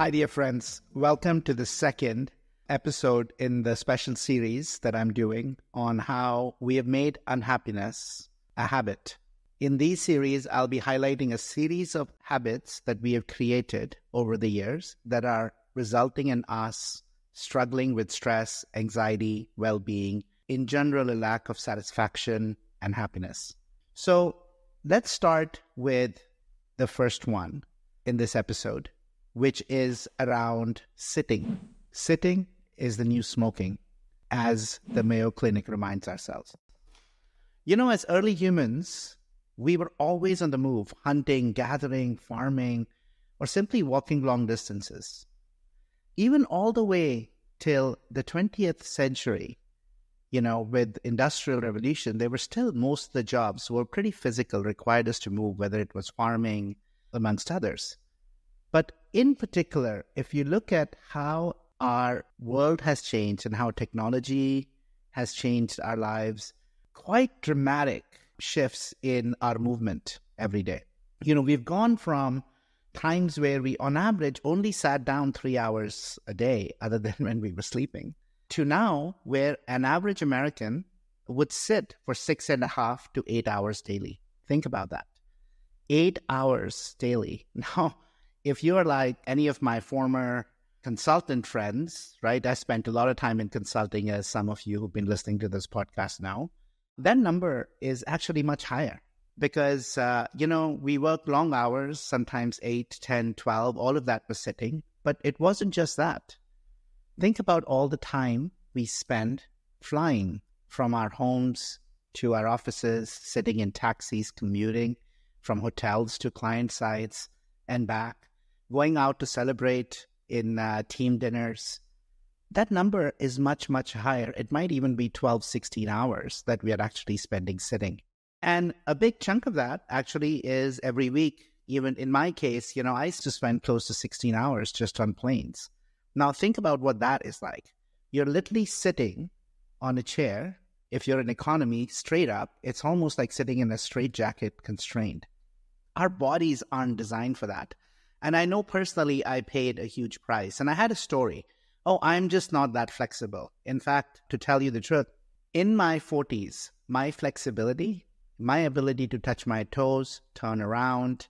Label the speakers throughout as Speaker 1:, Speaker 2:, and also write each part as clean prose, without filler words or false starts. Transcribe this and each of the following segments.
Speaker 1: Hi, dear friends. Welcome to the second episode in the special series that I'm doing on how we have made unhappiness a habit. In these series, I'll be highlighting a series of habits that we have created over the years that are resulting in us struggling with stress, anxiety, well-being, in general, a lack of satisfaction and happiness. So let's start with the first one in this episode, which is around sitting. Sitting is the new smoking, as the Mayo Clinic reminds ourselves. You know, as early humans, we were always on the move, hunting, gathering, farming, or simply walking long distances. Even all the way till the 20th century, with Industrial Revolution, there were still most of the jobs were pretty physical, required us to move, whether it was farming, amongst others. But in particular, if you look at how our world has changed and how technology has changed our lives, quite dramatic shifts in our movement every day. We've gone from times where we, on average, only sat down 3 hours a day, other than when we were sleeping, to now where an average American would sit for 6.5 to 8 hours daily. Think about that. 8 hours daily. Now, if you're like any of my former consultant friends, right? I spent a lot of time in consulting, as some of you who've been listening to this podcast now. That number is actually much higher because, we work long hours, sometimes 8, 10, 12, all of that was sitting. But it wasn't just that. Think about all the time we spend flying from our homes to our offices, sitting in taxis, commuting from hotels to client sites and back, going out to celebrate in team dinners. That number is much, much higher. It might even be 12, 16 hours that we are actually spending sitting. And a big chunk of that actually is every week. Even in my case, I used to spend close to 16 hours just on planes. Now think about what that is like. You're literally sitting on a chair. If you're in economy, straight up, it's almost like sitting in a straitjacket constrained. Our bodies aren't designed for that. And I know personally I paid a huge price. And I had a story. I'm just not that flexible. In fact, to tell you the truth, in my 40s, my flexibility, my ability to touch my toes, turn around,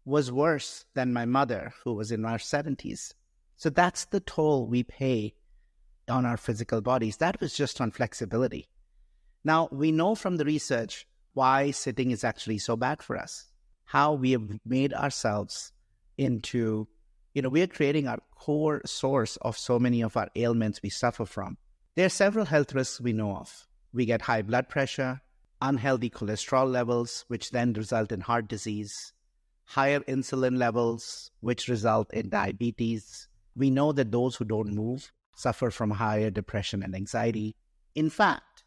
Speaker 1: was worse than my mother, who was in her 70s. So that's the toll we pay on our physical bodies. That was just on flexibility. Now, we know from the research why sitting is actually so bad for us, how we have made ourselves into, we are creating our core source of so many of our ailments we suffer from. There are several health risks we know of. We get high blood pressure, unhealthy cholesterol levels, which then result in heart disease, higher insulin levels, which result in diabetes. We know that those who don't move suffer from higher depression and anxiety. In fact,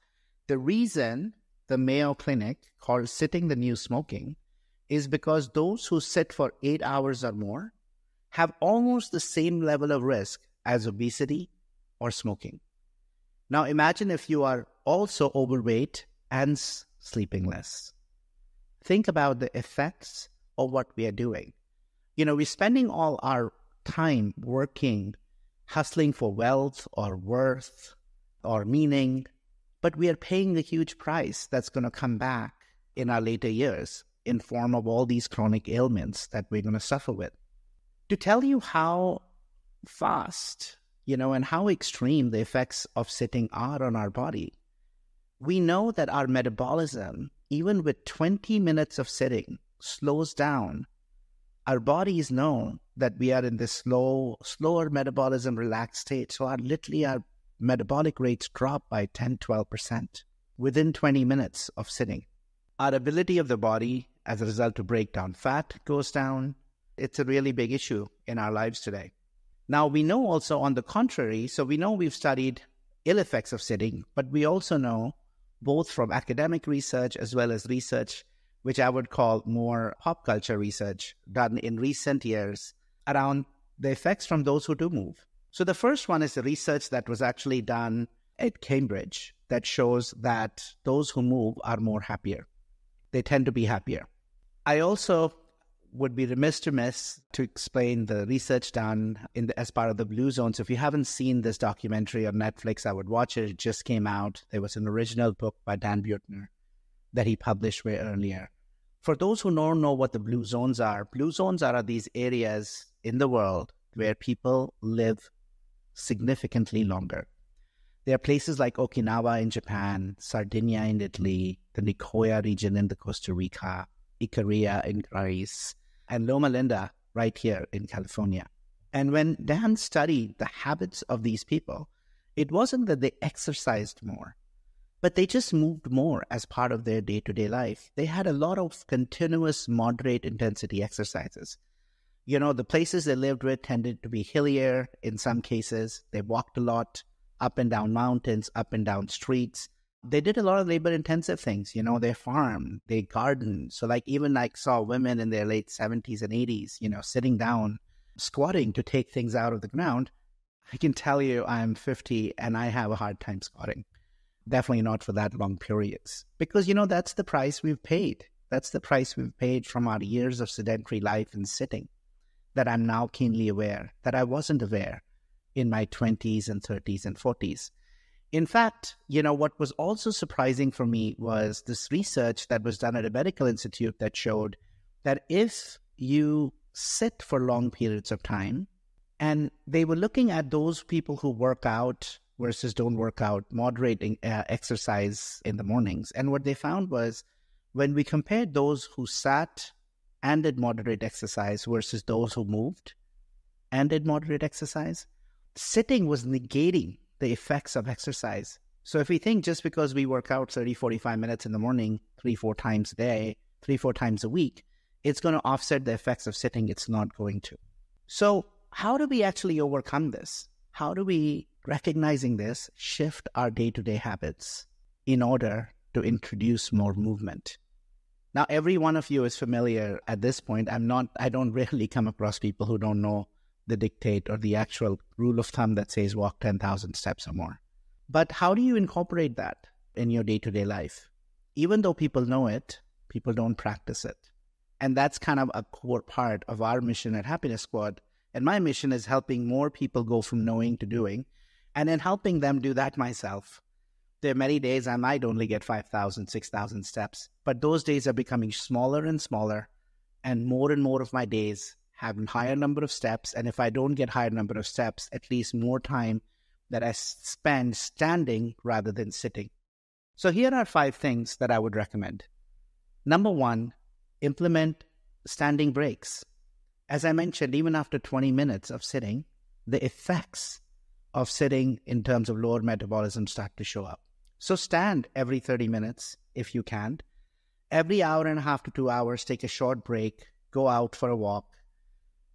Speaker 1: the reason the Mayo Clinic calls sitting the new smoking is because those who sit for 8 hours or more have almost the same level of risk as obesity or smoking. Now imagine if you are also overweight and sleeping less. Think about the effects of what we are doing. We're spending all our time working, hustling for wealth or worth or meaning, but we are paying a huge price that's going to come back in our later years in form of all these chronic ailments that we're going to suffer with. To tell you how fast, and how extreme the effects of sitting are on our body, we know that our metabolism, even with 20 minutes of sitting, slows down. Our bodies know that we are in this slower metabolism, relaxed state. So our metabolic rates drop by 10, 12% within 20 minutes of sitting. Our ability of the body, as a result, to break down fat goes down. It's a really big issue in our lives today. Now, we know also on the contrary, so we know we've studied ill effects of sitting, but we also know, both from academic research as well as research, which I would call more pop culture research done in recent years, around the effects from those who do move. So the first one is the research that was actually done at Cambridge that shows that those who move are more happier. They tend to be happier. I also would be remiss to explain the research done as part of the Blue Zones. If you haven't seen this documentary on Netflix, I would watch it. It just came out. There was an original book by Dan Buettner that he published way earlier. For those who don't know what the Blue Zones are these areas in the world where people live significantly longer. There are places like Okinawa in Japan, Sardinia in Italy, the Nicoya region in Costa Rica, Icaria in Greece, and Loma Linda right here in California. And when Dan studied the habits of these people, it wasn't that they exercised more, but they just moved more as part of their day-to-day life. They had a lot of continuous moderate intensity exercises. You know, the places they lived with tended to be hillier in some cases. They walked a lot up and down mountains, up and down streets. They did a lot of labor-intensive things. You know, they farmed, they gardened. So even saw women in their late 70s and 80s, you know, sitting down, squatting to take things out of the ground. I can tell you I'm 50 and I have a hard time squatting. Definitely not for that long periods. Because, you know, that's the price we've paid. That's the price we've paid from our years of sedentary life and sitting that I'm now keenly aware that I wasn't aware in my 20s and 30s and 40s. In fact, you know, what was also surprising for me was this research that was done at a medical institute that showed that if you sit for long periods of time, and they were looking at those people who work out versus don't work out, moderating exercise in the mornings. And what they found was when we compared those who sat and did moderate exercise versus those who moved and did moderate exercise, sitting was negating the effects of exercise. So if we think just because we work out 30, 45 minutes in the morning, 3-4 times a day, 3-4 times a week, it's going to offset the effects of sitting. It's not going to. So how do we actually overcome this? How do we, recognizing this, shift our day-to-day habits in order to introduce more movement? Now, every one of you is familiar at this point. I don't really come across people who don't know the dictate or the actual rule of thumb that says walk 10,000 steps or more. But how do you incorporate that in your day-to-day life? Even though people know it, people don't practice it. And that's kind of a core part of our mission at Happiness Squad. And my mission is helping more people go from knowing to doing, and in helping them do that myself. There are many days I might only get 5,000, 6,000 steps, but those days are becoming smaller and smaller, and more of my days have a higher number of steps. And if I don't get higher number of steps, at least more time that I spend standing rather than sitting. So here are 5 things that I would recommend. Number 1, implement standing breaks. As I mentioned, even after 20 minutes of sitting, the effects of sitting in terms of lower metabolism start to show up. So stand every 30 minutes if you can. Every hour and a half to 2 hours, take a short break, go out for a walk.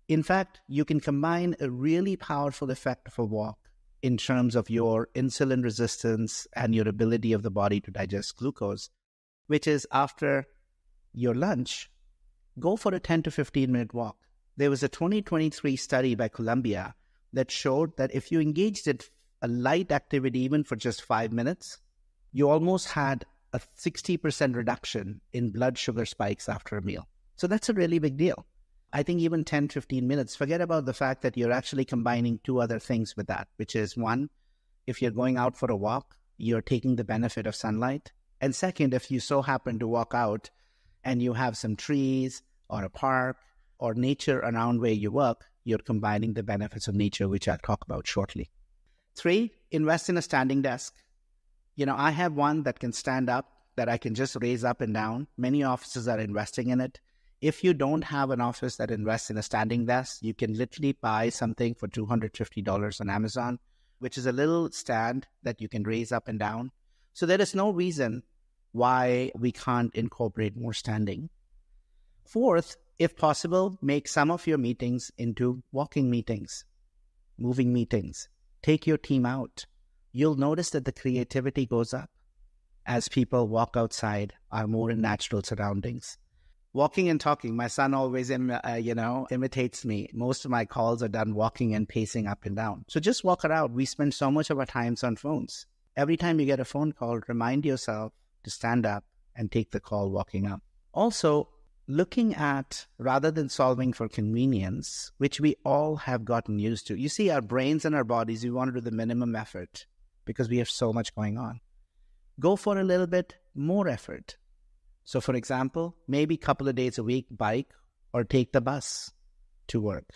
Speaker 1: In fact, you can combine a really powerful effect of a walk in terms of your insulin resistance and your ability of the body to digest glucose, which is after your lunch, go for a 10 to 15 minute walk. There was a 2023 study by Columbia that showed that if you engaged in a light activity, even for just 5 minutes, you almost had a 60% reduction in blood sugar spikes after a meal. So that's a really big deal. I think even 10, 15 minutes, forget about the fact that you're actually combining 2 other things with that, which is 1, if you're going out for a walk, you're taking the benefit of sunlight. And second, if you so happen to walk out and you have some trees or a park or nature around where you work, you're combining the benefits of nature, which I'll talk about shortly. 3, invest in a standing desk. You know, I have one that can stand up, that I can just raise up and down. Many offices are investing in it. If you don't have an office that invests in a standing desk, you can literally buy something for $250 on Amazon, which is a little stand that you can raise up and down. So there is no reason why we can't incorporate more standing. 4th, if possible, make some of your meetings into walking meetings, moving meetings. Take your team out. You'll notice that the creativity goes up as people walk outside, are more in natural surroundings. Walking and talking. My son always, imitates me. Most of my calls are done walking and pacing up and down. So just walk around. We spend so much of our times on phones. Every time you get a phone call, remind yourself to stand up and take the call walking up. Also, looking at, rather than solving for convenience, which we all have gotten used to. You see, our brains and our bodies, we want to do the minimum effort because we have so much going on. Go for a little bit more effort. So for example, maybe a couple of days a week, bike or take the bus to work.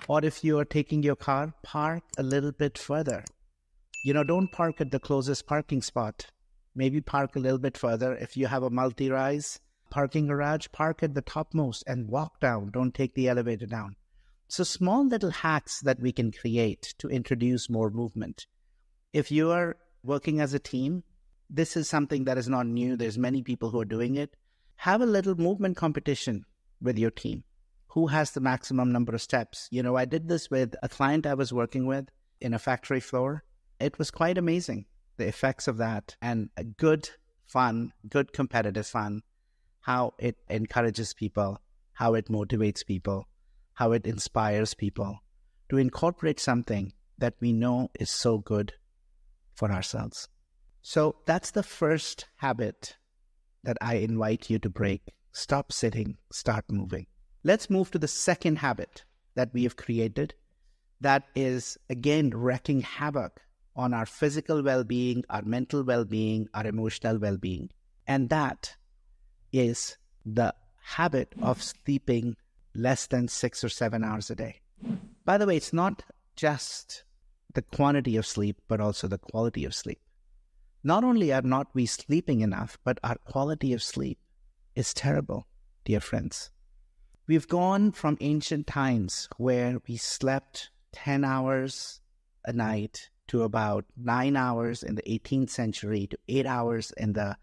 Speaker 1: Or if you are taking your car, park a little bit further. Don't park at the closest parking spot. Maybe park a little bit further. If you have a multi-rise parking garage, park at the topmost and walk down. Don't take the elevator down. So small little hacks that we can create to introduce more movement. If you are working as a team, this is something that is not new. There's many people who are doing it. Have a little movement competition with your team. Who has the maximum number of steps? I did this with a client I was working with in a factory floor. It was quite amazing, the effects of that, and a good fun, good competitive fun, how it encourages people, how it motivates people, how it inspires people to incorporate something that we know is so good for ourselves. So that's the first habit that I invite you to break. Stop sitting, start moving. Let's move to the second habit that we have created that is, again, wreaking havoc on our physical well-being, our mental well-being, our emotional well-being. And that is the habit of sleeping less than 6 or 7 hours a day. By the way, it's not just the quantity of sleep, but also the quality of sleep. Not only are not we sleeping enough, but our quality of sleep is terrible, dear friends. We've gone from ancient times where we slept 10 hours a night to about 9 hours in the 18th century to 8 hours in the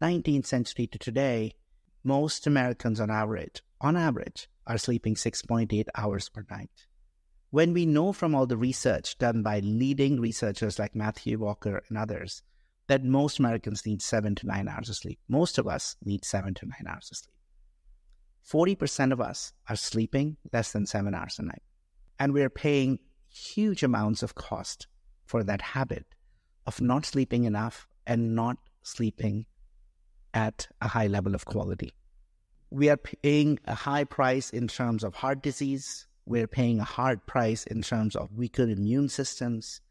Speaker 1: 19th century to today. Most Americans on average, are sleeping 6.8 hours per night. When we know from all the research done by leading researchers like Matthew Walker and others, that most Americans need 7 to 9 hours of sleep. Most of us need 7 to 9 hours of sleep. 40% of us are sleeping less than 7 hours a night. And we're paying huge amounts of cost for that habit of not sleeping enough and not sleeping at a high level of quality. We are paying a high price in terms of heart disease. We're paying a hard price in terms of weaker immune systems.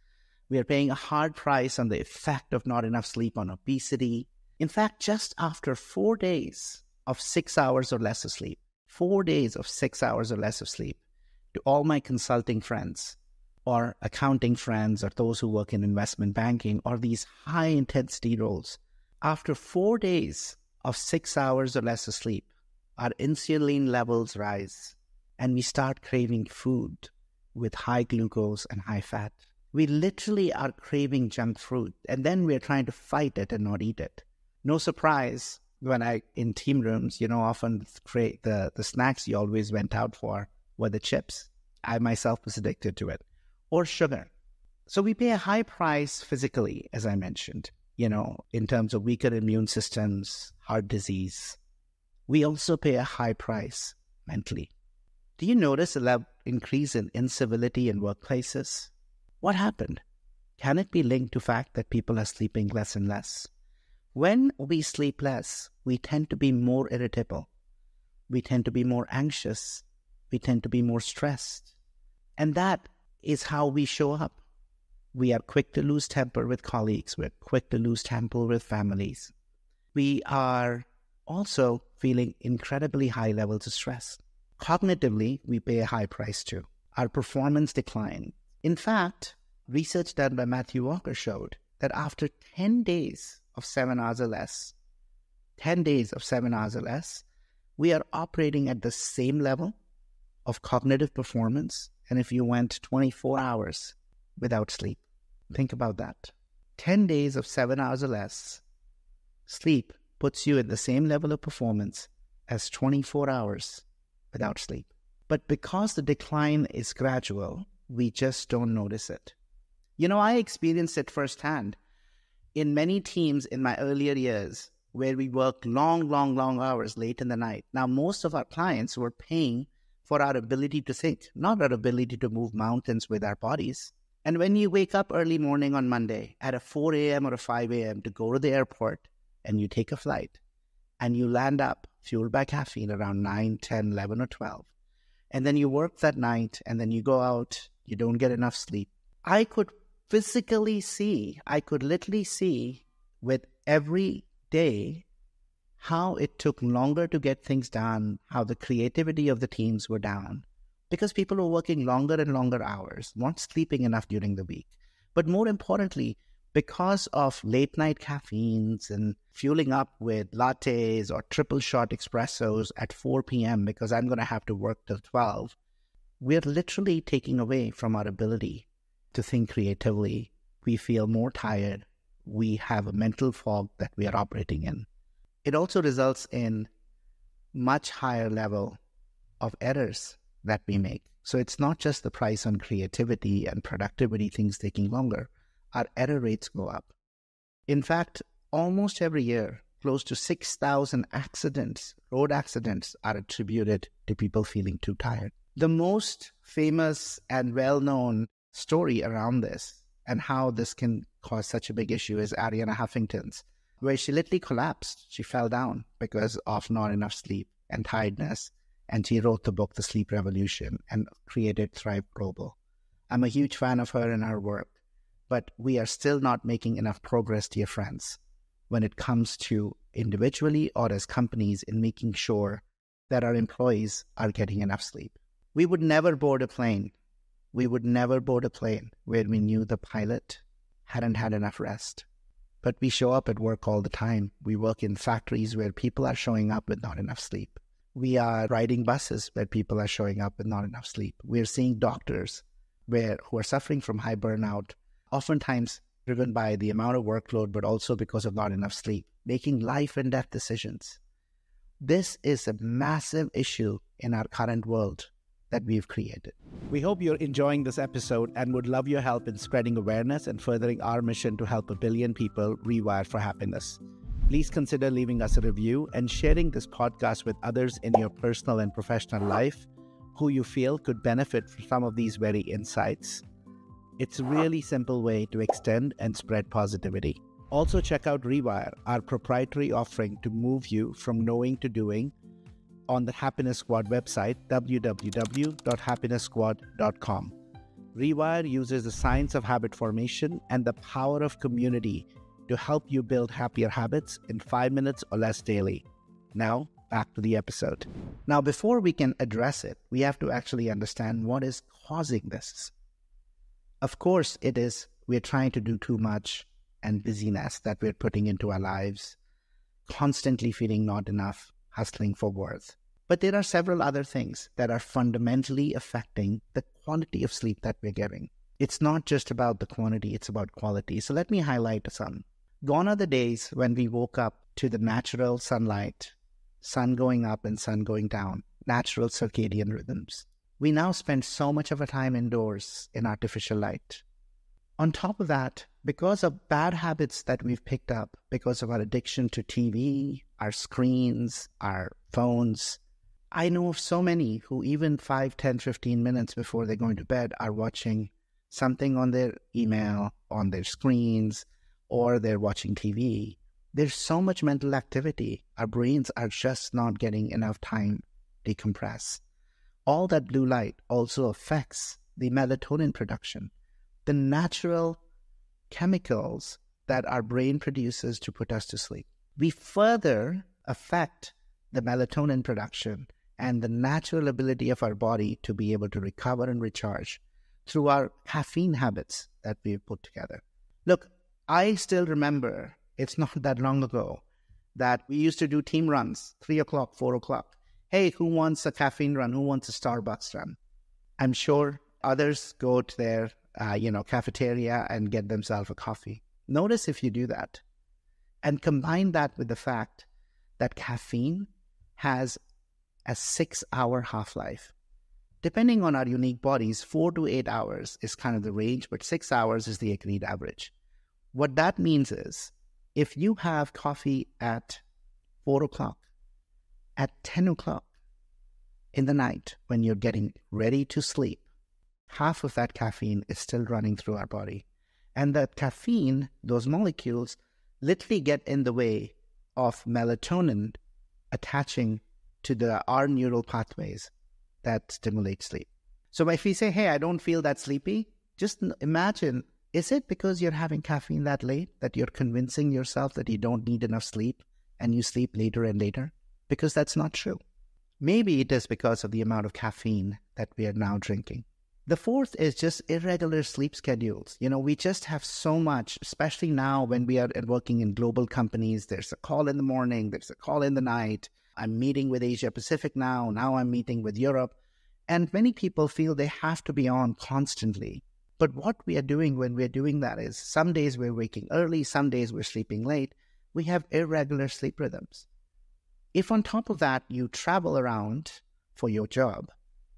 Speaker 1: We are paying a hard price on the effect of not enough sleep on obesity. In fact, just after 4 days of 6 hours or less of sleep, 4 days of 6 hours or less of sleep, to all my consulting friends or accounting friends or those who work in investment banking or these high intensity roles, after 4 days of 6 hours or less of sleep, our insulin levels rise and we start craving food with high glucose and high fat. We literally are craving junk food, and then we're trying to fight it and not eat it. No surprise when in team rooms, often the snacks you always went out for were the chips. I myself was addicted to it, or sugar. So we pay a high price physically, as I mentioned, in terms of weaker immune systems, heart disease. We also pay a high price mentally. Do you notice a increase in incivility in workplaces? What happened? Can it be linked to the fact that people are sleeping less and less? When we sleep less, we tend to be more irritable. We tend to be more anxious. We tend to be more stressed. And that is how we show up. We are quick to lose temper with colleagues. We're quick to lose temper with families. We are also feeling incredibly high levels of stress. Cognitively, we pay a high price too. Our performance decline. In fact, research done by Matthew Walker showed that after 10 days of 7 hours or less, 10 days of 7 hours or less, we are operating at the same level of cognitive performance. And if you went 24 hours without sleep, think about that. 10 days of 7 hours or less, sleep puts you at the same level of performance as 24 hours without sleep. But because the decline is gradual, we just don't notice it. I experienced it firsthand in many teams in my earlier years where we worked long hours late in the night. Now, most of our clients were paying for our ability to think, not our ability to move mountains with our bodies. And when you wake up early morning on Monday at a 4 a.m. or a 5 a.m. to go to the airport and you take a flight and you land up fueled by caffeine around 9, 10, 11, or 12. And then you work that night, and then you go out, you don't get enough sleep. I could literally see with every day how it took longer to get things done, how the creativity of the teams were down, because people were working longer and longer hours, not sleeping enough during the week. But more importantly, because of late night caffeines and fueling up with lattes or triple shot espressos at 4 p.m. because I'm going to have to work till 12, we're literally taking away from our ability to think creatively. We feel more tired. We have a mental fog that we are operating in. It also results in much higher level of errors that we make. So it's not just the price on creativity and productivity, things taking longer. Our error rates go up. In fact, almost every year, close to 6,000 road accidents are attributed to people feeling too tired. The most famous and well-known story around this and how this can cause such a big issue is Arianna Huffington's, where she literally collapsed. She fell down because of not enough sleep and tiredness, and she wrote the book, The Sleep Revolution, and created Thrive Global. I'm a huge fan of her and her work, but we are still not making enough progress, dear friends, when it comes to individually or as companies in making sure that our employees are getting enough sleep. We would never board a plane where we knew the pilot hadn't had enough rest. But we show up at work all the time. We work in factories where people are showing up with not enough sleep. We are riding buses where people are showing up with not enough sleep. We're seeing doctors who are suffering from high burnout, oftentimes driven by the amount of workload, but also because of not enough sleep, making life and death decisions. This is a massive issue in our current world that we've created. We hope you're enjoying this episode and would love your help in spreading awareness and furthering our mission to help 1 billion people rewire for happiness. Please consider leaving us a review and sharing this podcast with others in your personal and professional life who you feel could benefit from some of these very insights. It's a really simple way to extend and spread positivity. Also check out Rewire, our proprietary offering to move you from knowing to doing, on the Happiness Squad website, www.happiness-squad.com. Rewire uses the science of habit formation and the power of community to help you build happier habits in 5 minutes or less daily. Now, back to the episode. Now, before we can address it, we have to actually understand what is causing this. Of course, we're trying to do too much and busyness that we're putting into our lives, constantly feeling not enough, hustling for worth. But there are several other things that are fundamentally affecting the quantity of sleep that we're getting. It's not just about the quantity, it's about quality. So let me highlight some. Gone are the days when we woke up to the natural sunlight, sun going up and sun going down, natural circadian rhythms. We now spend so much of our time indoors in artificial light. On top of that, because of bad habits that we've picked up, because of our addiction to TV, our screens, our phones, I know of so many who even 5, 10, 15 minutes before they're going to bed are watching something on their email, on their screens, or they're watching TV. There's so much mental activity. Our brains are just not getting enough time to decompress. All that blue light also affects the melatonin production, the natural chemicals that our brain produces to put us to sleep. We further affect the melatonin production and the natural ability of our body to be able to recover and recharge through our caffeine habits that we've put together. Look, I still remember, it's not that long ago, that we used to do team runs, 3 o'clock, 4 o'clock. Hey, who wants a caffeine run? Who wants a Starbucks run? I'm sure others go to their cafeteria and get themselves a coffee. Notice if you do that. And combine that with the fact that caffeine has a 6-hour half-life. Depending on our unique bodies, 4 to 8 hours is kind of the range, but 6 hours is the agreed average. What that means is, if you have coffee at 4 o'clock, at 10 o'clock in the night when you're getting ready to sleep, half of that caffeine is still running through our body. And that caffeine, those molecules, literally get in the way of melatonin attaching to our neural pathways that stimulate sleep. So if we say, hey, I don't feel that sleepy, just imagine, is it because you're having caffeine that late that you're convincing yourself that you don't need enough sleep and you sleep later and later? Because that's not true. Maybe it is because of the amount of caffeine that we are now drinking. The fourth is just irregular sleep schedules. We just have so much, especially now when we are working in global companies. There's a call in the morning, there's a call in the night. I'm meeting with Asia Pacific now I'm meeting with Europe. And many people feel they have to be on constantly. But what we are doing when we're doing that is some days we're waking early, some days we're sleeping late. We have irregular sleep rhythms. If on top of that you travel around for your job,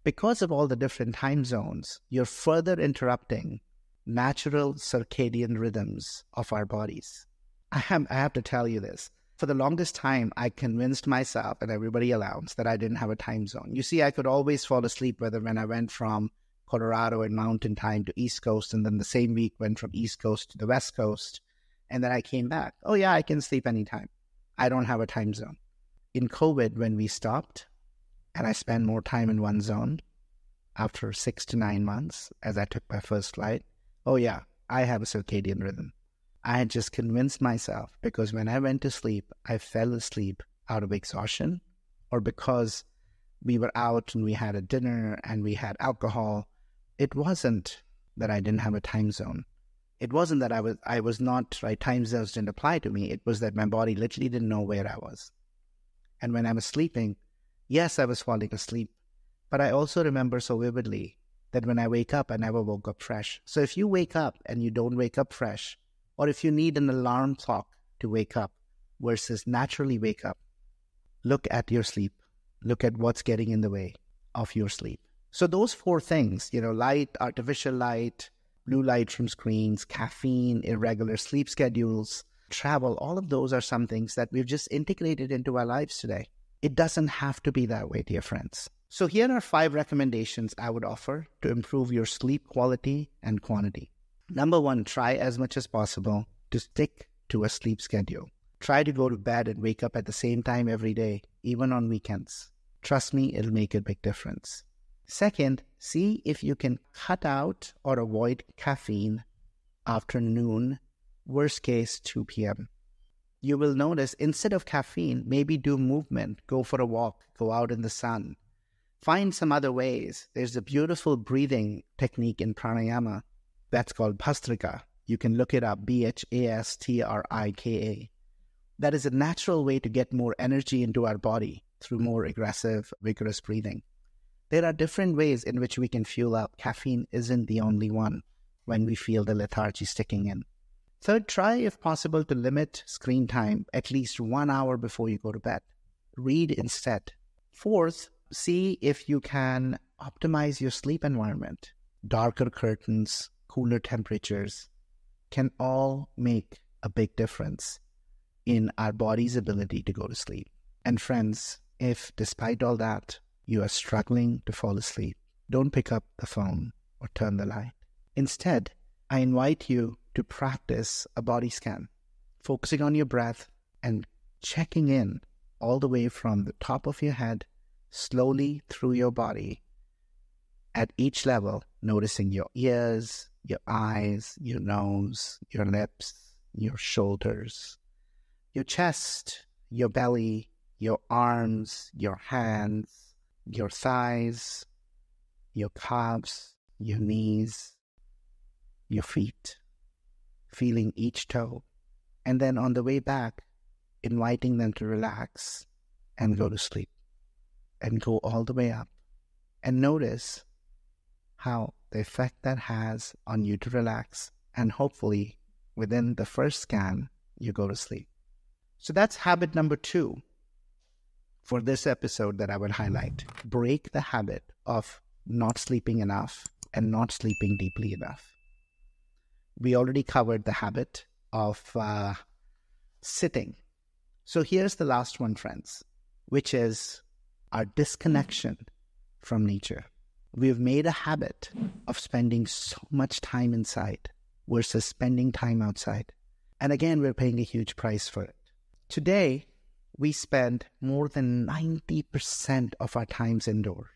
Speaker 1: because of all the different time zones, you're further interrupting natural circadian rhythms of our bodies. I have to tell you this. For the longest time, I convinced myself and everybody else that I didn't have a time zone. You see, I could always fall asleep, whether when I went from Colorado in mountain time to East Coast, and then the same week went from East Coast to the West Coast, and then I came back. Oh yeah, I can sleep anytime. I don't have a time zone. In COVID, when we stopped, and I spent more time in one zone, after 6 to 9 months, as I took my first flight, oh yeah, I have a circadian rhythm. I had just convinced myself, because when I went to sleep, I fell asleep out of exhaustion, or because we were out and we had a dinner and we had alcohol. It wasn't that I didn't have a time zone. It wasn't that I was not, right, time zones didn't apply to me. It was that my body literally didn't know where I was. And when I was sleeping, yes, I was falling asleep, but I also remember so vividly that when I wake up, I never woke up fresh. So if you wake up and you don't wake up fresh, or if you need an alarm clock to wake up versus naturally wake up, look at your sleep. Look at what's getting in the way of your sleep. So those 4 things, light, artificial light, blue light from screens, caffeine, irregular sleep schedules, travel, all of those are some things that we've just integrated into our lives today. It doesn't have to be that way, dear friends. So here are 5 recommendations I would offer to improve your sleep quality and quantity. Number 1, try as much as possible to stick to a sleep schedule. Try to go to bed and wake up at the same time every day, even on weekends. Trust me, it'll make a big difference. Second, see if you can cut out or avoid caffeine after noon, worst case 2 p.m. You will notice instead of caffeine, maybe do movement, go for a walk, go out in the sun. Find some other ways. There's a beautiful breathing technique in pranayama that's called Bhastrika. You can look it up, Bhastrika. That is a natural way to get more energy into our body through more aggressive, vigorous breathing. There are different ways in which we can fuel up. Caffeine isn't the only one when we feel the lethargy sticking in. Third, try if possible to limit screen time at least 1 hour before you go to bed. Read instead. Fourth, see if you can optimize your sleep environment. Darker curtains, cooler temperatures can all make a big difference in our body's ability to go to sleep. And friends, if despite all that, you are struggling to fall asleep, don't pick up the phone or turn the light. Instead, I invite you to practice a body scan, focusing on your breath and checking in all the way from the top of your head, slowly through your body. At each level, noticing your ears, your eyes, your nose, your lips, your shoulders, your chest, your belly, your arms, your hands, your thighs, your calves, your knees, your feet, feeling each toe. And then on the way back, inviting them to relax and go to sleep and go all the way up. And notice how the effect that has on you to relax, and hopefully within the first scan, you go to sleep. So that's habit number 2 for this episode that I will highlight. Break the habit of not sleeping enough and not sleeping deeply enough. We already covered the habit of sitting. So here's the last one, friends, which is our disconnection from nature. We've made a habit of spending so much time inside versus spending time outside. And again, we're paying a huge price for it. Today, we spend more than 90% of our times indoors,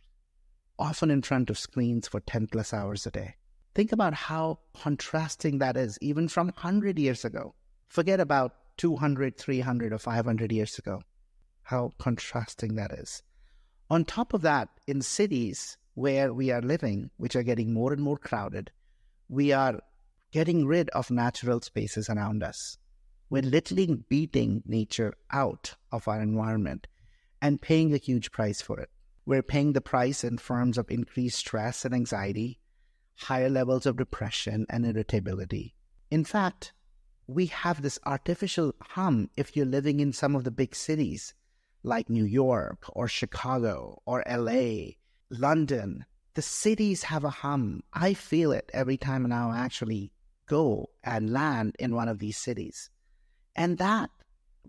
Speaker 1: often in front of screens for 10 plus hours a day. Think about how contrasting that is, even from 100 years ago. Forget about 200, 300, or 500 years ago. How contrasting that is. On top of that, in cities where we are living, which are getting more and more crowded, we are getting rid of natural spaces around us. We're literally beating nature out of our environment and paying a huge price for it. We're paying the price in forms of increased stress and anxiety, higher levels of depression and irritability. In fact, we have this artificial hum if you're living in some of the big cities like New York or Chicago or LA, London. The cities have a hum. I feel it every time now I actually go and land in one of these cities. And that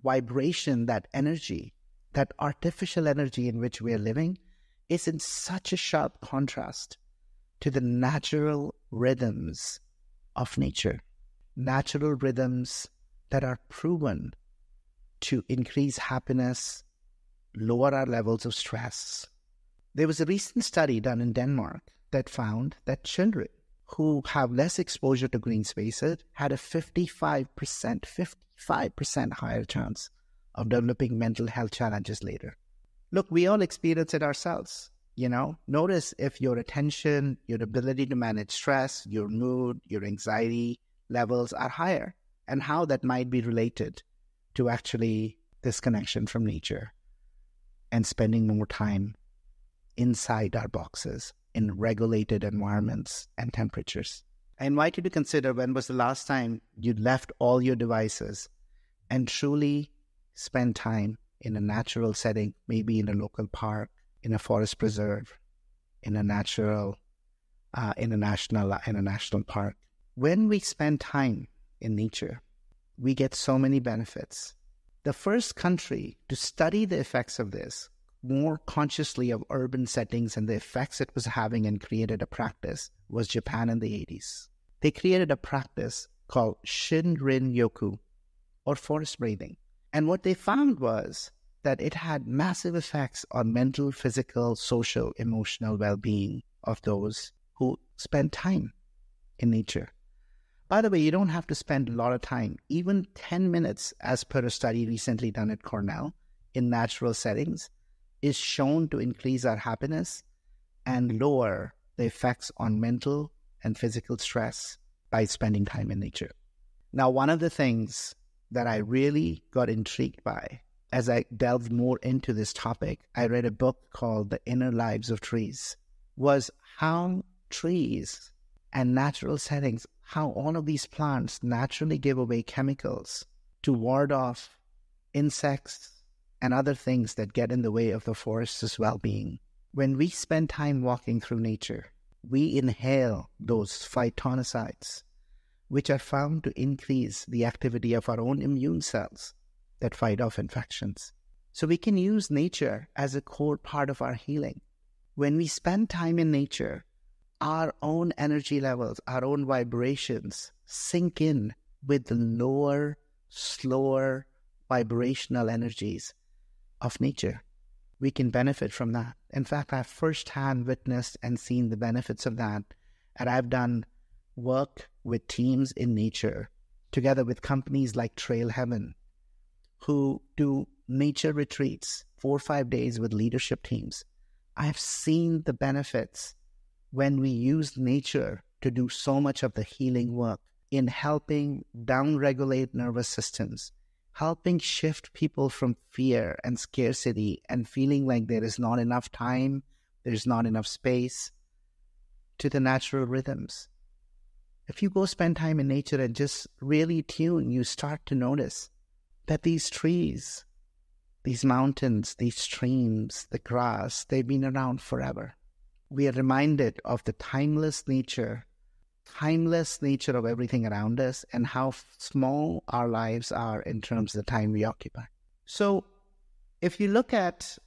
Speaker 1: vibration, that energy, that artificial energy in which we are living is in such a sharp contrast to the natural rhythms of nature. Natural rhythms that are proven to increase happiness, lower our levels of stress. There was a recent study done in Denmark that found that children who have less exposure to green spaces had a 55% higher chance of developing mental health challenges later. Look, we all experience it ourselves. Notice if your attention, your ability to manage stress, your mood, your anxiety levels are higher, and how that might be related to actually disconnection from nature and spending more time inside our boxes in regulated environments and temperatures. I invite you to consider when was the last time you left all your devices and truly spend time in a natural setting, maybe in a local park, in a forest preserve, in a national park. When we spend time in nature, we get so many benefits. The first country to study the effects of this more consciously of urban settings and the effects it was having and created a practice was Japan in the 80s. They created a practice called Shinrin-yoku, or forest breathing. And what they found was that it had massive effects on mental, physical, social, emotional well-being of those who spend time in nature. By the way, you don't have to spend a lot of time, even 10 minutes, as per a study recently done at Cornell, in natural settings, is shown to increase our happiness and lower the effects on mental and physical stress by spending time in nature. Now, one of the things that I really got intrigued by as I delved more into this topic, I read a book called The Inner Lives of Trees, was how trees and natural settings, how all of these plants naturally give away chemicals to ward off insects and other things that get in the way of the forest's well-being. When we spend time walking through nature, we inhale those phytoncides, which are found to increase the activity of our own immune cells that fight off infections. So we can use nature as a core part of our healing. When we spend time in nature, our own energy levels, our own vibrations sink in with the lower, slower vibrational energies of nature. We can benefit from that. In fact, I've firsthand witnessed and seen the benefits of that. And I've done work with teams in nature, together with companies like Trail Heaven, who do nature retreats 4 or 5 days with leadership teams. I've seen the benefits when we use nature to do so much of the healing work in helping downregulate nervous systems, helping shift people from fear and scarcity and feeling like there is not enough time, there's not enough space, to the natural rhythms. If you go spend time in nature and just really tune, you start to notice that these trees, these mountains, these streams, the grass, they've been around forever. We are reminded of the timeless nature of everything around us and how small our lives are in terms of the time we occupy. So if you look at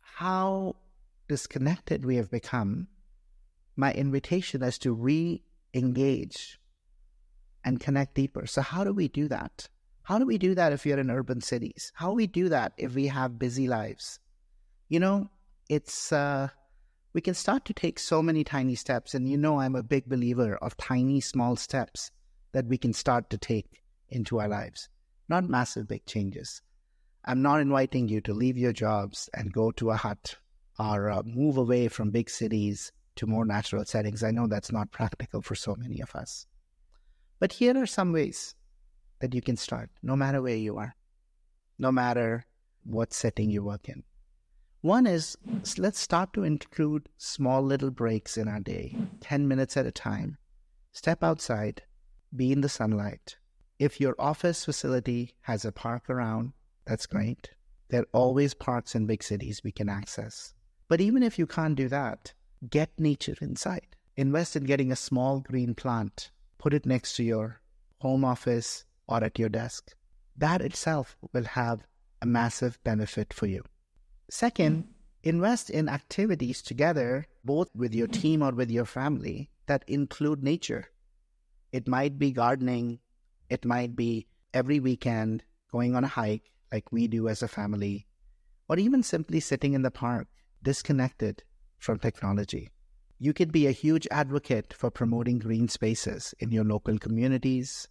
Speaker 1: how disconnected we have become, my invitation is to re-engage and connect deeper. So how do we do that? How do we do that if we are in urban cities? How do we do that if we have busy lives? It's we can start to take so many tiny steps. And I'm a big believer of tiny, small steps that we can start to take into our lives. Not massive, big changes. I'm not inviting you to leave your jobs and go to a hut or move away from big cities to more natural settings. I know that's not practical for so many of us. But here are some ways that you can start, no matter where you are, no matter what setting you work in. One is, let's start to include small little breaks in our day, 10 minutes at a time. Step outside, be in the sunlight. If your office facility has a park around, that's great. There are always parks in big cities we can access. But even if you can't do that, get nature inside. Invest in getting a small green plant. Put it next to your home office or at your desk. That itself will have a massive benefit for you. Second, invest in activities together, both with your team or with your family, that include nature. It might be gardening. It might be every weekend going on a hike like we do as a family, or even simply sitting in the park, disconnected from technology. You can be a huge advocate for promoting green spaces in your local communities.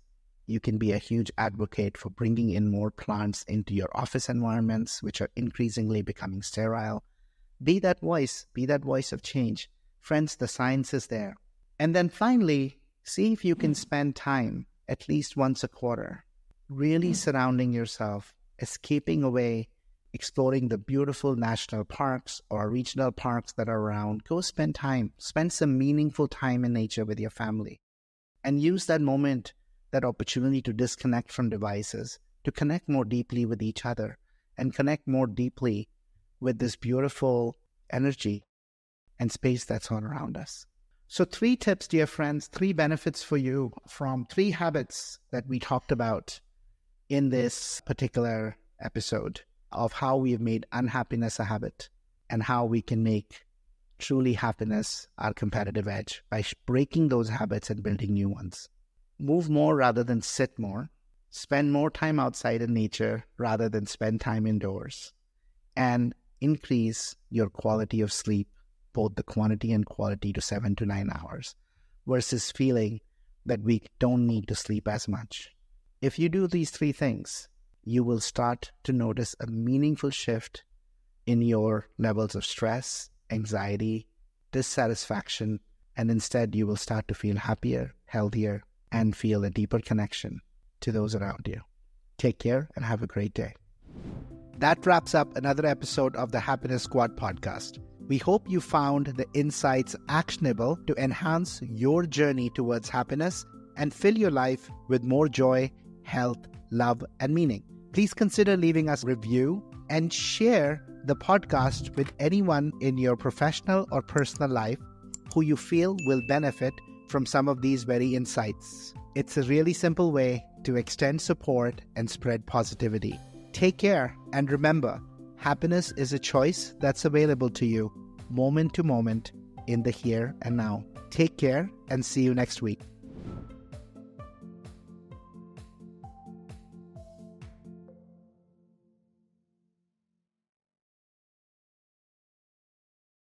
Speaker 1: You can be a huge advocate for bringing in more plants into your office environments, which are increasingly becoming sterile. Be that voice of change. Friends, the science is there. And then finally, see if you can spend time, at least once a quarter, really surrounding yourself, escaping away, exploring the beautiful national parks or regional parks that are around. Go spend some meaningful time in nature with your family, and use that moment, that opportunity to disconnect from devices, to connect more deeply with each other and connect more deeply with this beautiful energy and space that's all around us. So 3 tips, dear friends, 3 benefits for you from 3 habits that we talked about in this particular episode of how we have made unhappiness a habit and how we can make truly happiness our competitive edge by breaking those habits and building new ones. Move more rather than sit more. Spend more time outside in nature rather than spend time indoors. And increase your quality of sleep, both the quantity and quality, to 7 to 9 hours, versus feeling that we don't need to sleep as much. If you do these 3 things, you will start to notice a meaningful shift in your levels of stress, anxiety, dissatisfaction, and instead you will start to feel happier, healthier, and feel a deeper connection to those around you. Take care and have a great day. That wraps up another episode of the Happiness Squad podcast. We hope you found the insights actionable to enhance your journey towards happiness and fill your life with more joy, health, love, and meaning. Please consider leaving us a review and share the podcast with anyone in your professional or personal life who you feel will benefit from some of these very insights. It's a really simple way to extend support and spread positivity. Take care, and remember, happiness is a choice that's available to you moment to moment in the here and now. Take care and see you next week.